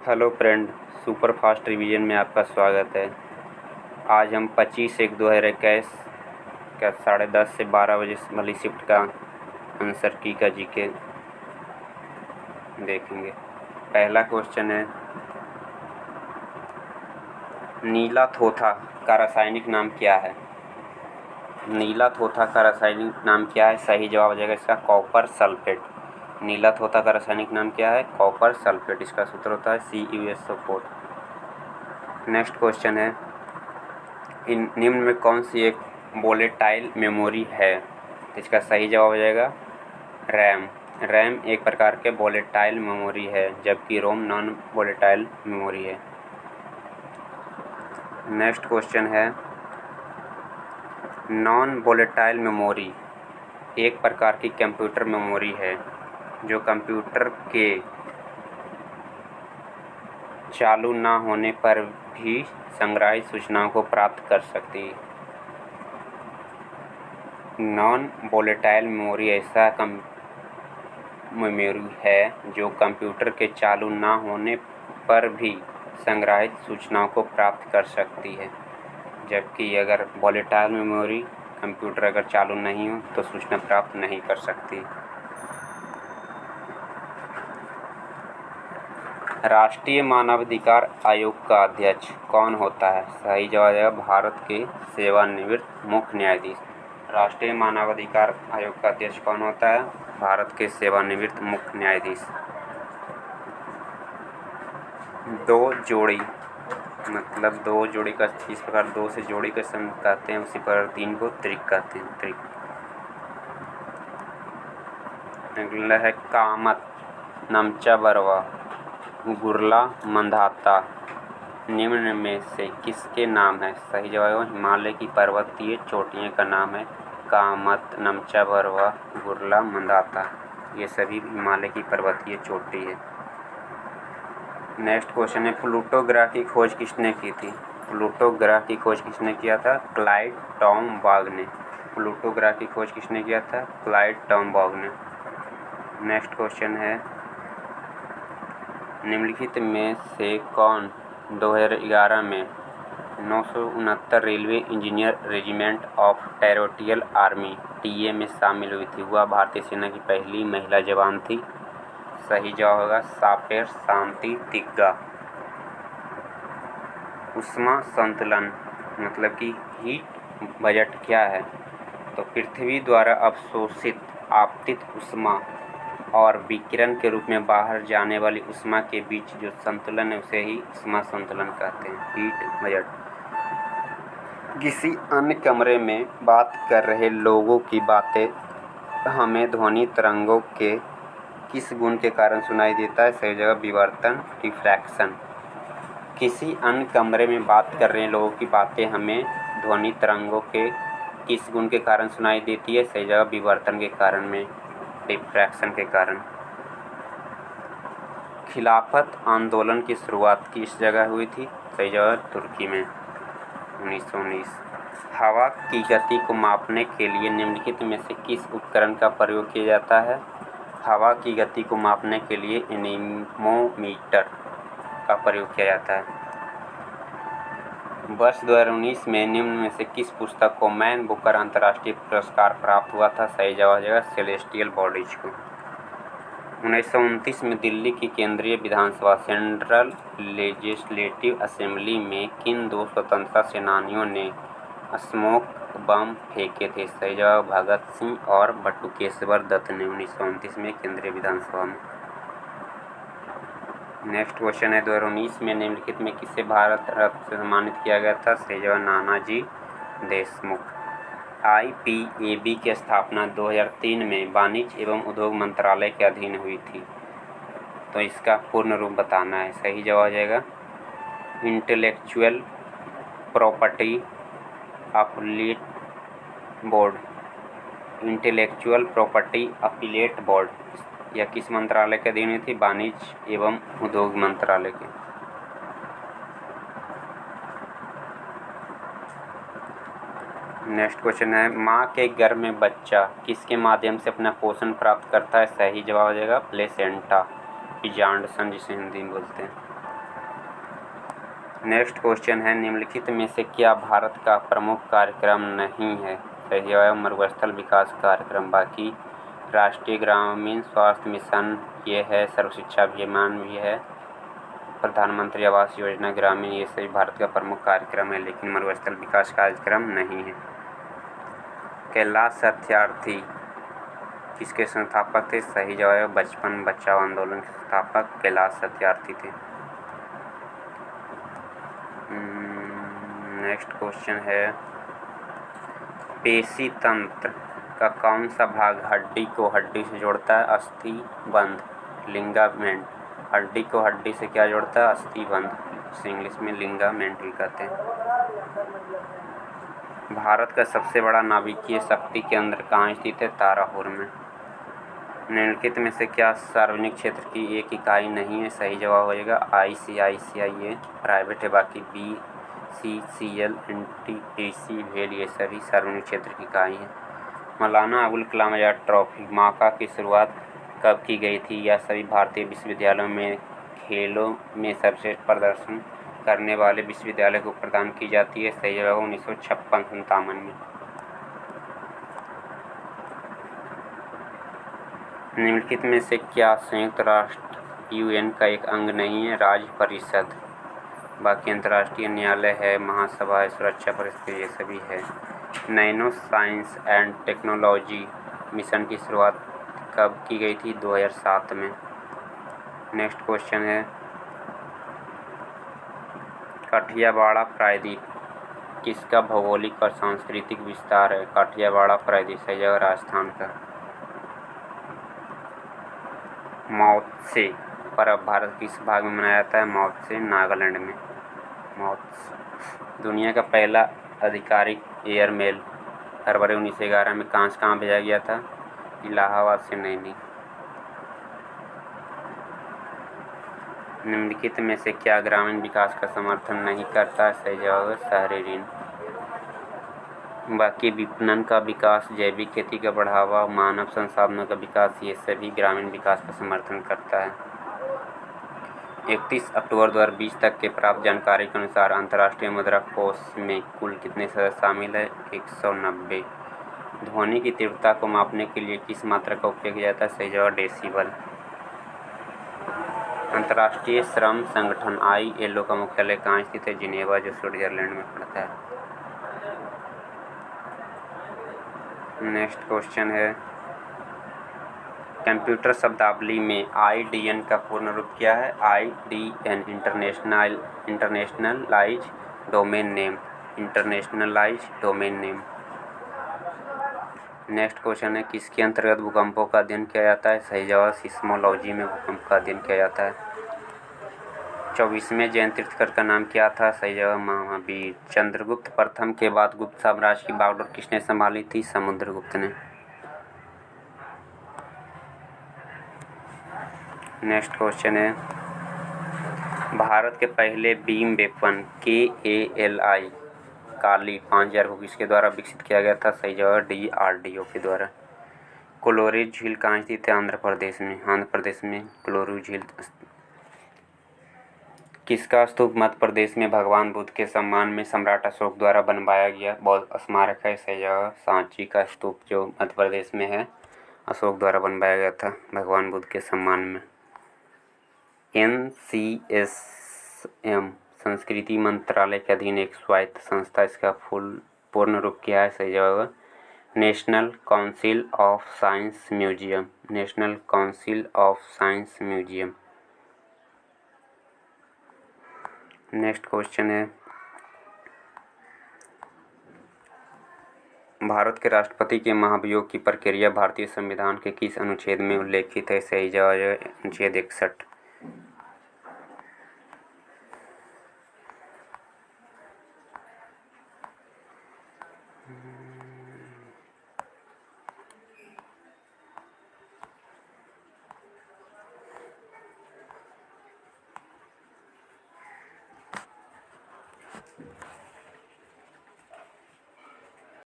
Hello friend, super fast revision में आपका स्वागत है। आज हम 25/1/2021 का 10:30 से 12 बजे वाली शिफ्ट का आंसर की का जीके देखेंगे। पहला क्वेश्चन है, नीला थोथा का रासायनिक नाम क्या है? नीला थोथा का रासायनिक नाम क्या है? सही जवाब हो जाएगा इसका कॉपर सल्फेट। नीला थोथा का रासायनिक नाम क्या है? Copper sulphate. इसका सूत्र होता है CuSO4। नेक्स्ट क्वेश्चन है, निम्न में कौन सी एक वोलेटाइल मेमोरी है? इसका सही जवाब हो जाएगा रैम। रैम एक प्रकार के वोलेटाइल मेमोरी है, जबकि रोम नॉन वोलेटाइल मेमोरी है। नेक्स्ट क्वेश्चन है, नॉन वोलेटाइल मेमोरी एक प्रकार की कंप्यूटर मेमोरी है जो कंप्यूटर के चालू ना होने पर भी संग्रहित सूचनाओं को प्राप्त कर सकती है। नॉन वोलेटाइल मेमोरी ऐसा मेमोरी है जो कंप्यूटर के चालू ना होने पर भी संग्रहित सूचनाओं को प्राप्त कर सकती है, जबकि अगर वोलेटाइल मेमोरी कंप्यूटर अगर चालू नहीं हो तो सूचना प्राप्त नहीं कर सकती। राष्ट्रीय मानवाधिकार आयोग का अध्यक्ष कौन होता है? सही जवाब है भारत के सेवानिवृत्त मुख्य न्यायाधीश। राष्ट्रीय मानवाधिकार आयोग का अध्यक्ष कौन होता है? भारत के सेवानिवृत्त मुख्य न्यायाधीश। दो जोड़ी मतलब दो जोड़ी का इस प्रकार दो से जोड़ी का सम कहते हैं, उसी प्रकार तीन को त्रिक कहते हैं। त्रिक अगला है कामत, नमचा बरवा, गुरला मंधाता निम्न में से किसके नाम है? सही जवाब है हिमालय की पर्वतीय चोटियों का नाम है कामत, नमचा बरवा, गुरला मंधाता। ये सभी हिमालय की पर्वतीय चोटी है। नेक्स्ट क्वेश्चन है, प्लूटो ग्रह की खोज किसने की थी? प्लूटो ग्रह की खोज किसने किया था? क्लाइड टॉमबाग ने। प्लूटो ग्रह की खोज किसने किया था? क्लाइड टॉमबाग ने। नेक्स्ट क्वेश्चन है, निम्नलिखित में से कौन 2011 में 969 railway engineer regiment of territorial army TA में शामिल हुई थी? वह भारतीय सेना की पहली महिला जवान थी। सही जवाब होगा सापेर शांति तिग्गा। ऊष्मा संतुलन मतलब कि हीट बजट क्या है? तो पृथ्वी द्वारा अवशोषित आपतित ऊष्मा और विकिरण के रूप में बाहर जाने वाली ऊष्मा के बीच जो संतुलन है उसे ही ऊष्मा संतुलन कहते हैं, हीट बजट। किसी अन्य कमरे में बात कर रहे लोगों की बातें हमें ध्वनि तरंगों के किस गुण के कारण सुनाई देता है? सही जगह विवर्तन, रिफ्रैक्शन। किसी अन्य कमरे में बात कर रहे लोगों की बातें हमें ध्वनि तरंगों के किस गुण के कारण सुनाई देती है? सही जगह विवर्तन के कारण में, रिफ्रैक्शन के कारण। खिलाफत आंदोलन की शुरुआत किस जगह हुई थी? सही जगह तुर्की में 1919। हवा की गति को मापने के लिए निम्नलिखित में से किस उपकरण का प्रयोग किया जाता है? हवा की गति को मापने के लिए एनीमोमीटर का प्रयोग किया जाता है। वर्ष 2019 में निम्न में से किस पुस्तक को मैन बुकर अंतर्राष्ट्रीय पुरस्कार प्राप्त हुआ था? सही जवाब हो जाएगा सेलेस्टियल बॉडीज को। 1929 में दिल्ली की केंद्रीय विधानसभा सेंट्रल लेजिस्लेटिव असेंबली में किन दो स्वतंत्रता सेनानियों ने स्मोक बम फेंके थे? सही जवाब भगत सिंह और बटुकेश्वर दत्त ने 1929 में केंद्रीय विधानसभा में। नेक्स्ट क्वेश्चन है, 2019 में निम्नलिखित में किसे भारत रत्न से सम्मानित किया गया था? सही जवाब नानाजी देशमुख। IPAB की स्थापना 2003 में वाणिज्य एवं उद्योग मंत्रालय के अधीन हुई थी, तो इसका पूर्ण रूप बताना है। सही जवाब हो जाएगा intellectual property appellate board. Intellectual property appellate board यह किस मंत्रालय के अधीन हुई थी? वाणिज्य एवं उद्योग मंत्रालय के। नेक्स्ट क्वेश्चन है, माँ के गर्भ में बच्चा किसके माध्यम से अपना पोषण प्राप्त करता है? सही जवाब हो जाएगा प्लेसेंटा, पिजांडसन जिसे हिंदी में बोलते हैं। नेक्स्ट क्वेश्चन है, निम्नलिखित में से क्या भारत का प्रमुख कार्यक्रम नहीं है? सही जवाब मरुस्थल विकास कार्यक्रम। बाकी राष्ट्रीय ग्रामीण स्वास्थ्य मिशन ये है, सर्व शिक्षा अभियान भी है, प्रधानमंत्री आवास योजना ग्रामीण, ये सभी भारत का प्रमुख कार्यक्रम है, लेकिन मरुस्थल विकास कार्यक्रम नहीं है। कैलाश सत्यार्थी किसके संस्थापक थे? सही जवाब बचपन बचाओ आंदोलन के संस्थापक कैलाश सत्यार्थी थे। नेक्स्ट क्वेश्चन है, पेशी तंत्र का कौन सा भाग हड्डी को हड्डी से जोड़ता है? अस्थि बंध, लिंगामेंट। हड्डी को हड्डी से क्या जोड़ता है? अस्थि बंध, इसे इंग्लिश में लिंगामेंट भी कहते हैं। भारत का सबसे बड़ा नाभिकीय शक्ति केंद्र कहाँ स्थित है? तारापुर में। निम्नलिखित में से क्या सार्वजनिक क्षेत्र की एक इकाई नहीं है? सही जवाब होगा ICICI, ये प्राइवेट है। बाकी BCCL, NTPC, भेल, ये सभी सार्वजनिक क्षेत्र की इकाई है। मौलाना अबुल कलाम आज़ाद ट्रॉफी माका की शुरुआत कब की गई थी? यह सभी भारतीय विश्वविद्यालयों में खेलों में सर्वश्रेष्ठ प्रदर्शन करने वाले विश्वविद्यालय को प्रदान की जाती है। सही जवाब 1956-57 में। निम्नलिखित में से क्या संयुक्त राष्ट्र UN का एक अंग नहीं है? राज्य परिषद। बाकी अंतर्राष्ट्रीय न्यायालय है, महासभा है, सुरक्षा परिषद, ये सभी है। Nano science and technology mission की शुरुआत कब की गई थी? 2007 में। नेक्स्ट क्वेश्चन है, काठियावाड़ प्रायद्वीप किसका भौगोलिक और सांस्कृतिक विस्तार है? काठियावाड़ प्रायद्वीप सही जगह राजस्थान का। मौत्से पर्व भारत किस भाग में मनाया जाता है? मौत्से नागालैंड में। दुनिया का पहला आधिकारिक एयरमेल फरवरी 1911 में कहाँ भेजा गया था? इलाहाबाद से नैनी। निम्नलिखित में से क्या ग्रामीण विकास का समर्थन नहीं करता? सही जवाब है शहरी ऋण। बाकी विपणन का विकास, जैविक खेती का बढ़ावा, मानव संसाधनों का विकास, ये सभी ग्रामीण विकास का समर्थन करता है। 31 अक्टूबर 2020 तक के प्राप्त जानकारी के अनुसार अंतर्राष्ट्रीय मुद्रा कोष में कुल कितने सदस्य शामिल है? 190। ध्वनि की तीव्रता को मापने के लिए किस मात्रा का उपयोग किया जाता है? सही जवाब डेसिबल। अंतर्राष्ट्रीय श्रम संगठन ILO का मुख्यालय कहाँ स्थित है? जिनेवा, जो स्विट्जरलैंड में पड़ता है। नेक्स्ट क्वेश्चन है, कंप्यूटर शब्दावली में IDN का पूर्ण रूप क्या है? IDN internationalise domain name. Internationalise domain name. Next question है, किसके अंतर्गत भूकंपों का अध्ययन किया जाता है? सही जवाब सिस्मोलॉजी में भूकंप का अध्ययन किया जाता है। 24वें जैन तीर्थंकर का नाम क्या था? सही जवाब महावीर। चंद्रगुप्त प्रथम के बाद गुप्त साम्राज्य की बागडोर किसने संभाली थी? समुद्रगुप्त ने। नेक्स्ट क्वेश्चन है, भारत के पहले बीम वेपन KALI काली 5000 को किसके द्वारा विकसित किया गया था? सही जवाब DRDO के द्वारा। कोलोरिज झील कहाँ स्थित है? आंध्र प्रदेश में। आंध्र प्रदेश में कोलोरिज झील। किसका स्तूप मध्य प्रदेश में भगवान बुद्ध के सम्मान में सम्राट अशोक द्वारा बनवाया गया बौद्ध स्मारक है? सही जवाब सांची का स्तूप जो मध्य प्रदेश में है, अशोक द्वारा बनवाया गया था भगवान बुद्ध के सम्मान में। NCSM संस्कृति मंत्रालय के अधीन एक स्वायत्त संस्था, इसका पूर्ण रूप क्या है? सही जवाब national council of science museum. National council of science museum. Next question है, भारत के राष्ट्रपति के महाभियोग की प्रक्रिया भारतीय संविधान के किस अनुच्छेद में उल्लेखित है? सही जवाब अनुच्छेद 61।